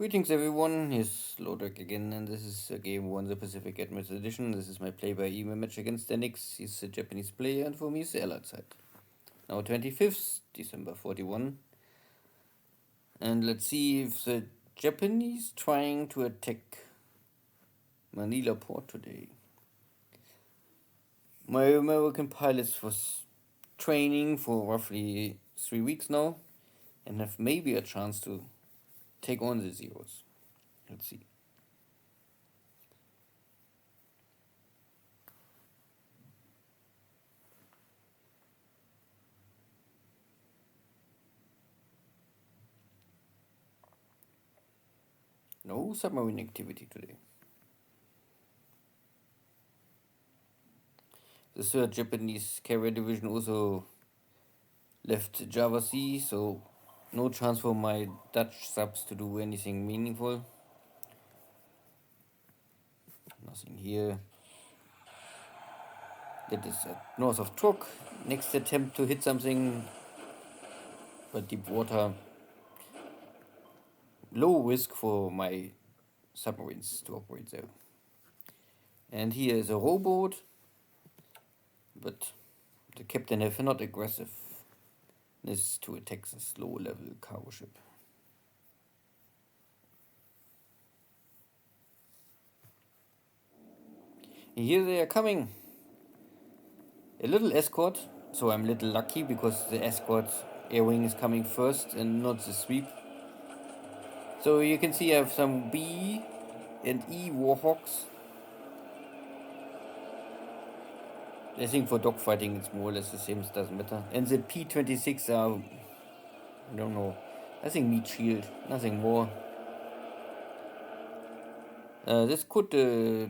Greetings everyone, here's Lodrik again, and this is Game 1, the Pacific Admirals Edition. This is my play-by-email match against Deaniks. He's a Japanese player, and for me, he's the Allied side. Now 25th, December 41. And let's see if the Japanese trying to attack Manila port today. My American pilots was training for roughly 3 weeks now, and have maybe a chance to take on the Zeros. Let's see. No submarine activity today. The 3rd Japanese carrier division also left Java Sea, so no chance for my Dutch subs to do anything meaningful. Nothing here. That is at north of Truk. Next attempt to hit something, but deep water. Low risk for my submarines to operate there. And here is a rowboat, but the captain have not aggressiveness to attack this low-level cargo ship. And here they are coming. A little escort, so I'm a little lucky because the escort air wing is coming first and not the sweep. So you can see I have some B and E Warhawks. I think for dogfighting it's more or less the same, it doesn't matter. And the P-26 are, I don't know, I think meat shield, nothing more. This could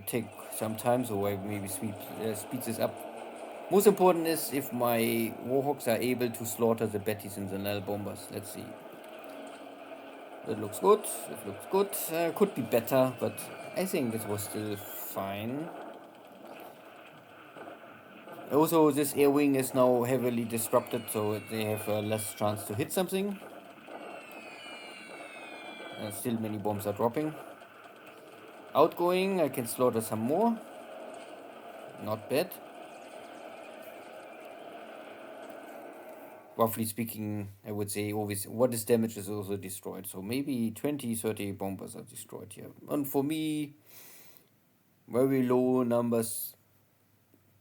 take some time, so I maybe speed this up. Most important is if my Warhawks are able to slaughter the Bettys and the Nell bombers. Let's see. That looks good. That looks good. Could be better, but I think this was still fine. Also, this air wing is now heavily disrupted, so they have less chance to hit something. Still many bombs are dropping. Outgoing, I can slaughter some more. Not bad. Roughly speaking, I would say always what is damaged is also destroyed. So maybe 20, 30 bombers are destroyed here. And for me, very low numbers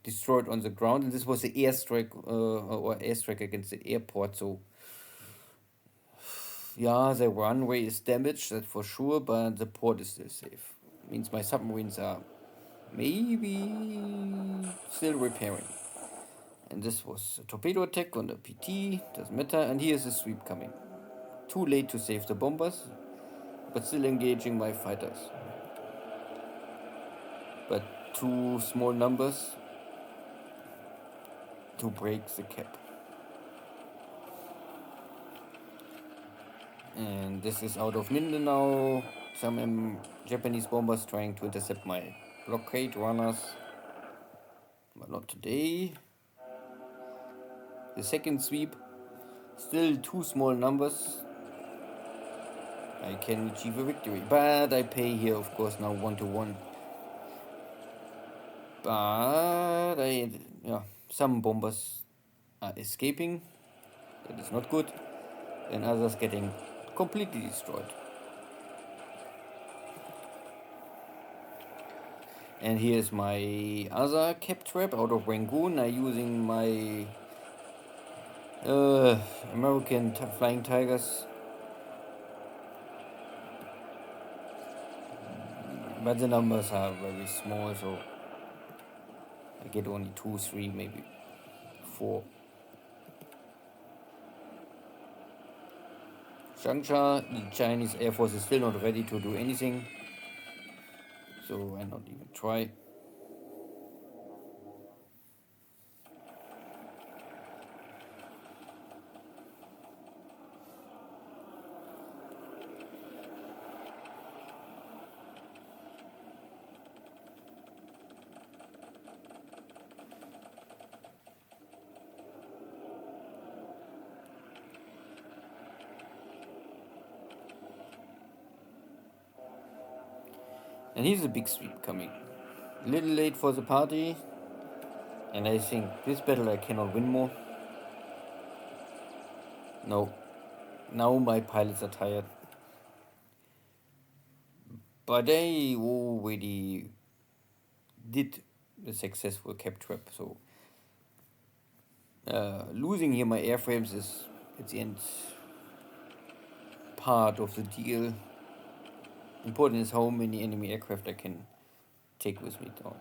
destroyed on the ground. And this was the airstrike or airstrike against the airport. So yeah, the runway is damaged, that's for sure, but the port is still safe. Means my submarines are maybe still repairing. And this was a torpedo attack on the PT, doesn't matter. And here's a sweep coming. Too late to save the bombers, but still engaging my fighters. But too small numbers to break the cap. And this is out of Mindanao. Some Japanese bombers trying to intercept my blockade runners, but not today. The second sweep, still too small numbers. I can achieve a victory, but I pay here, of course, now 1-1. But some bombers are escaping. That is not good, and others getting completely destroyed. And here's my other cap trap out of Rangoon. I'm using my American Flying Tigers, but the numbers are very small, so I get only 2, 3, maybe 4. Changsha, the Chinese Air Force is still not ready to do anything, so I not even try. And here's a big sweep coming. A little late for the party, and I think this battle I cannot win more. No, now my pilots are tired. But I already did the successful cap trap, so losing here my airframes is at the end part of the deal. Important is how many enemy aircraft I can take with me down.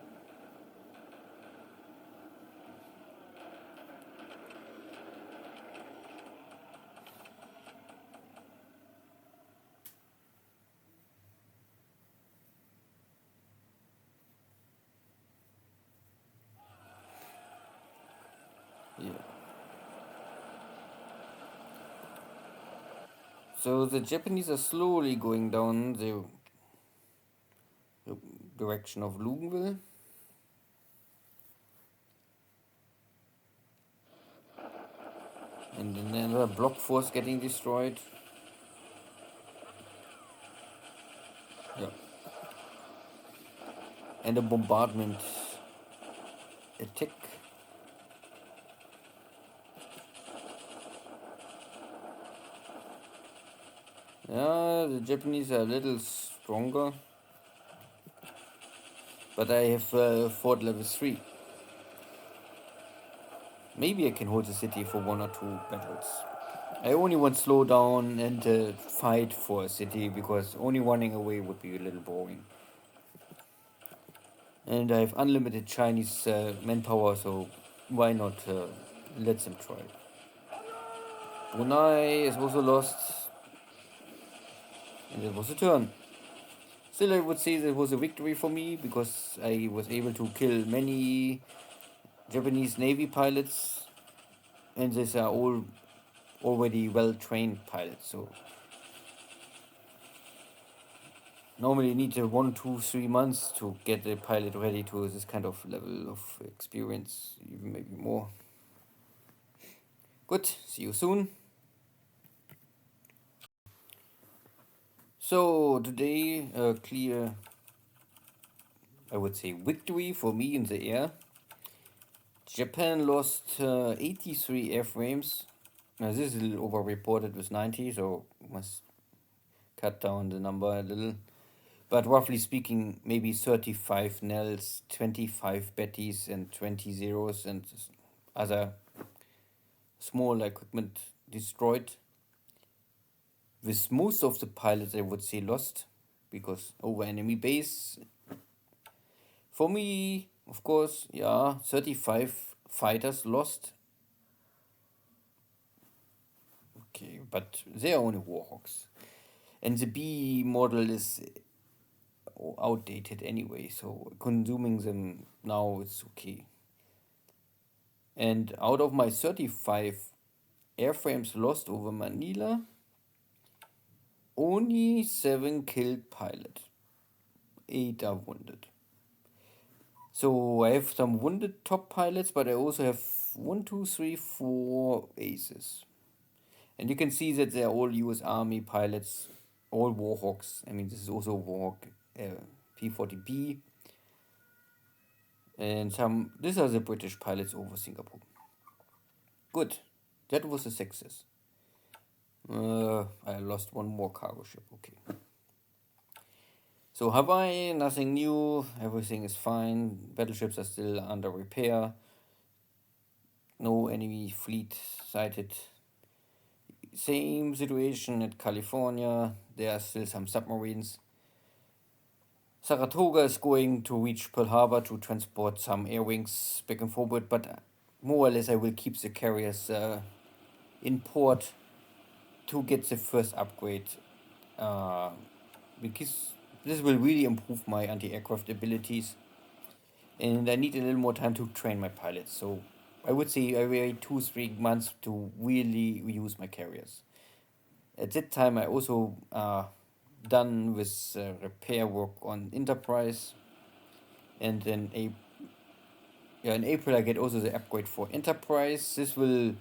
Yeah. So the Japanese are slowly going down the direction of Lugenville. And another block force getting destroyed. Yeah. And a bombardment attack. Yeah, the Japanese are a little stronger. But I have fort level 3. Maybe I can hold the city for 1 or 2 battles. I only want slow down and fight for a city, because only running away would be a little boring. And I have unlimited Chinese manpower, so why not let them try. Brunei is also lost. And it was a turn. Still, I would say that it was a victory for me, because I was able to kill many Japanese Navy pilots. And these are all already well-trained pilots, so normally you need 1, 2, 3 months to get a pilot ready to this kind of level of experience, even maybe more. Good, see you soon. So today, a clear, I would say, victory for me in the air. Japan lost 83 airframes. Now this is a little overreported with 90, so must cut down the number a little. But roughly speaking, maybe 35 Nels, 25 Bettys, and 20 Zeros, and other small equipment destroyed. With most of the pilots, I would say, lost, because over enemy base. For me, of course, yeah, 35 fighters lost. Okay, but they are only Warhawks. And the B model is outdated anyway, so consuming them now is okay. And out of my 35 airframes lost over Manila, only 7 killed pilot. 8 are wounded. So I have some wounded top pilots, but I also have 1, 2, 3, 4 aces. And you can see that they're all US Army pilots, all Warhawks. I mean, this is also a Warhawk P-40B. And these are the British pilots over Singapore. Good, that was a success. I lost 1 more cargo ship, okay. So Hawaii, nothing new, everything is fine. Battleships are still under repair. No enemy fleet sighted. Same situation at California, there are still some submarines. Saratoga is going to reach Pearl Harbor to transport some air wings back and forward, but more or less I will keep the carriers in port to get the first upgrade, because this will really improve my anti-aircraft abilities, and I need a little more time to train my pilots. So I would say I wait 2, 3 months to really use my carriers. At that time, I also done with repair work on Enterprise, and then in April I get also the upgrade for Enterprise. This will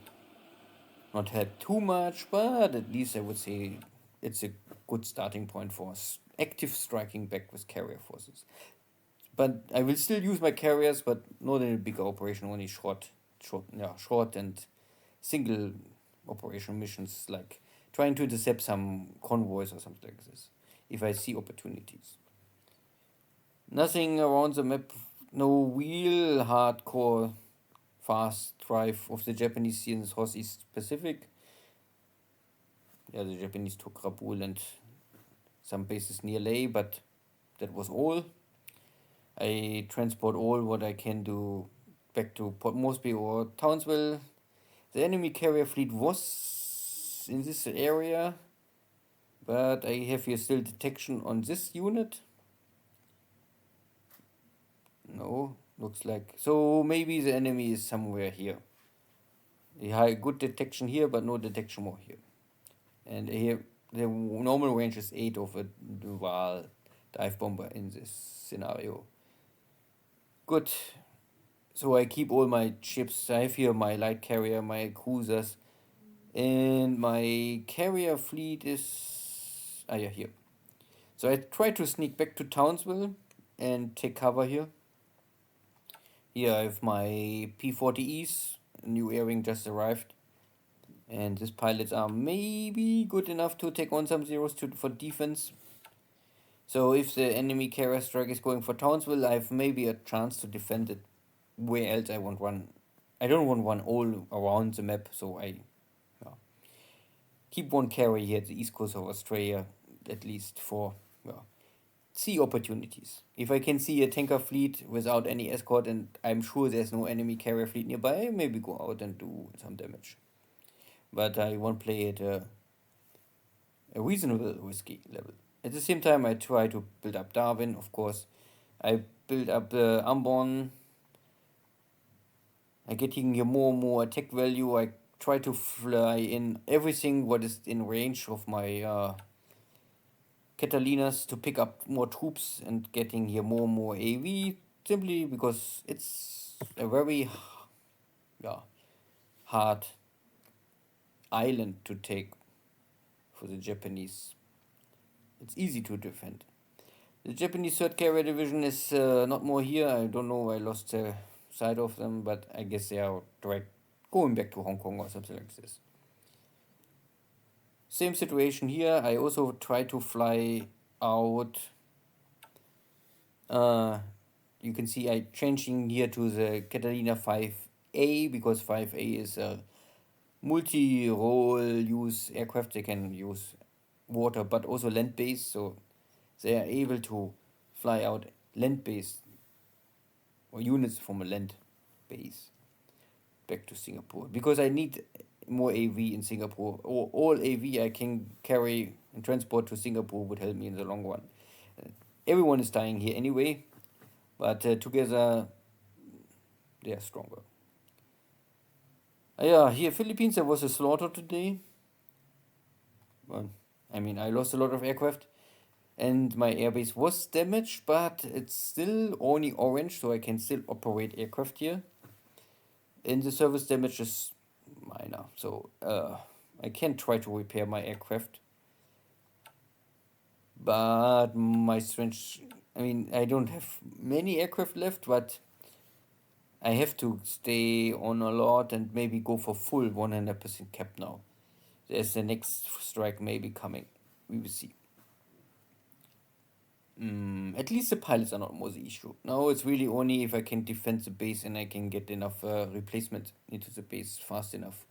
not help too much, but at least I would say it's a good starting point for us active striking back with carrier forces. But I will still use my carriers, but not in a bigger operation, only short and single operation missions, like trying to intercept some convoys or something like this, if I see opportunities. Nothing around the map, no real hardcore fast drive of the Japanese Sea in the Southeast Pacific. Yeah, the Japanese took Rabaul and some bases near Leh, but that was all. I transport all what I can do back to Port Moresby or Townsville. The enemy carrier fleet was in this area, but I have here still detection on this unit. No, looks like, so maybe the enemy is somewhere here. They have good detection here, but no detection more here. And here the normal range is 8 of a dual dive bomber in this scenario. Good. So I keep all my ships. I have here my light carrier, my cruisers, and my carrier fleet is here. So I try to sneak back to Townsville and take cover here. Here I have my P-40Es, a new airing just arrived. And these pilots are maybe good enough to take on some zeros for defense. So if the enemy carrier strike is going for Townsville, I have maybe a chance to defend it. Where else I want one? I don't want one all around the map, so I keep one carrier here at the east coast of Australia, at least for sea opportunities. If I can see a tanker fleet without any escort and I'm sure there's no enemy carrier fleet nearby, maybe go out and do some damage. But I won't play at a reasonable risky level. At the same time, I try to build up Darwin, of course. I build up the Ambon. I getting here more and more attack value. I try to fly in everything what is in range of my Catalinas to pick up more troops and getting here more and more AV, simply because it's a very hard island to take for the Japanese. It's easy to defend. The Japanese 3rd Carrier Division is not more here. I don't know, I lost sight of them, but I guess they are going back to Hong Kong or something like this. Same situation here. I also try to fly out. You can see I changing here to the Catalina 5A because 5A is a multi-role use aircraft. They can use water but also land-based, so they are able to fly out land-based or units from a land base back to Singapore because I need more AV in Singapore, or all AV I can carry and transport to Singapore would help me in the long run. Everyone is dying here anyway, but together they are stronger. Here Philippines, there was a slaughter today. Well, I mean, I lost a lot of aircraft and my airbase was damaged, but it's still only orange, so I can still operate aircraft here. And the service damage is minor, so I can try to repair my aircraft. But my strength, I mean, I don't have many aircraft left, but I have to stay on a lot and maybe go for full 100% cap now. There's the next strike maybe coming. We will see. At least the pilots are not more the issue. Now it's really only if I can defend the base and I can get enough replacement into the base fast enough.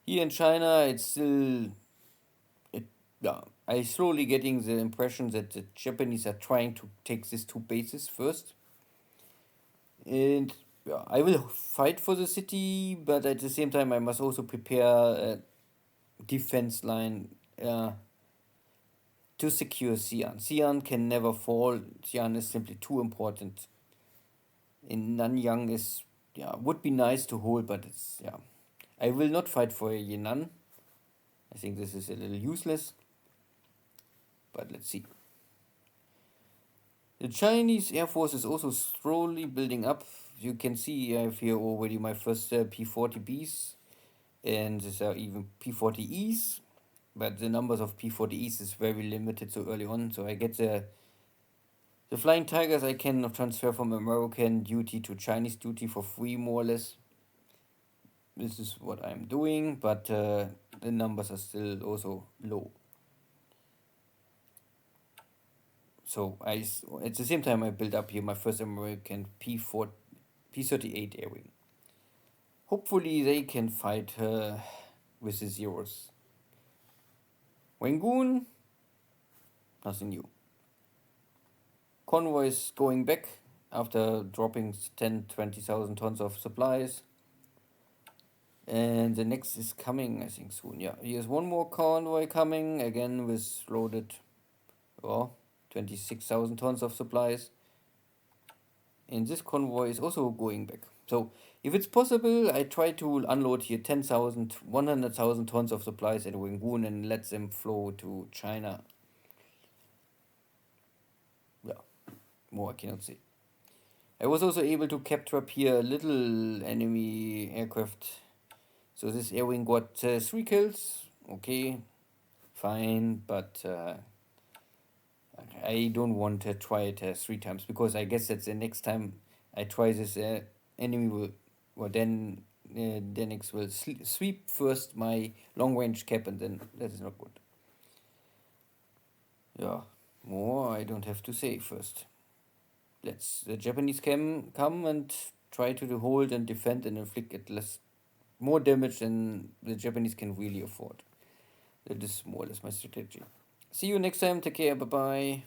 Here in China, it's still... I slowly getting the impression that the Japanese are trying to take these 2 bases first. And I will fight for the city, but at the same time I must also prepare a defense line to secure Xi'an. Xi'an can never fall. Xi'an is simply too important. In Nanyang is would be nice to hold, but it's I will not fight for Yan'an. I think this is a little useless. But let's see. The Chinese Air Force is also slowly building up. You can see I have here already my first P-40Bs, and these are even P-40Es. but the numbers of P40Es is very limited so early on. So I get the Flying Tigers I can transfer from American duty to Chinese duty for free, more or less. This is what I'm doing, but the numbers are still also low. So at the same time I build up here my first American P38 Air Wing. Hopefully they can fight with the zeros. Rangoon, nothing new. Convoys going back after dropping 10-20,000 tons of supplies. And the next is coming, I think, soon. Yeah, here's one more convoy coming, again with loaded 26,000 tons of supplies. And this convoy is also going back. So if it's possible, I try to unload here 10,000, 100,000 tons of supplies at Rangoon and let them flow to China. Yeah, more I cannot say. I was also able to capture up here a little enemy aircraft. So this air wing got 3 kills. Okay, fine, but I don't want to try it 3 times, because I guess that's the next time I try this, enemy will, well then Deaniks will sweep first my long range cap, and then that is not good. Yeah, more I don't have to say. First, let's the Japanese can come and try to hold and defend and inflict at least more damage than the Japanese can really afford. That is more or less my strategy. See you next time. Take care. Bye bye.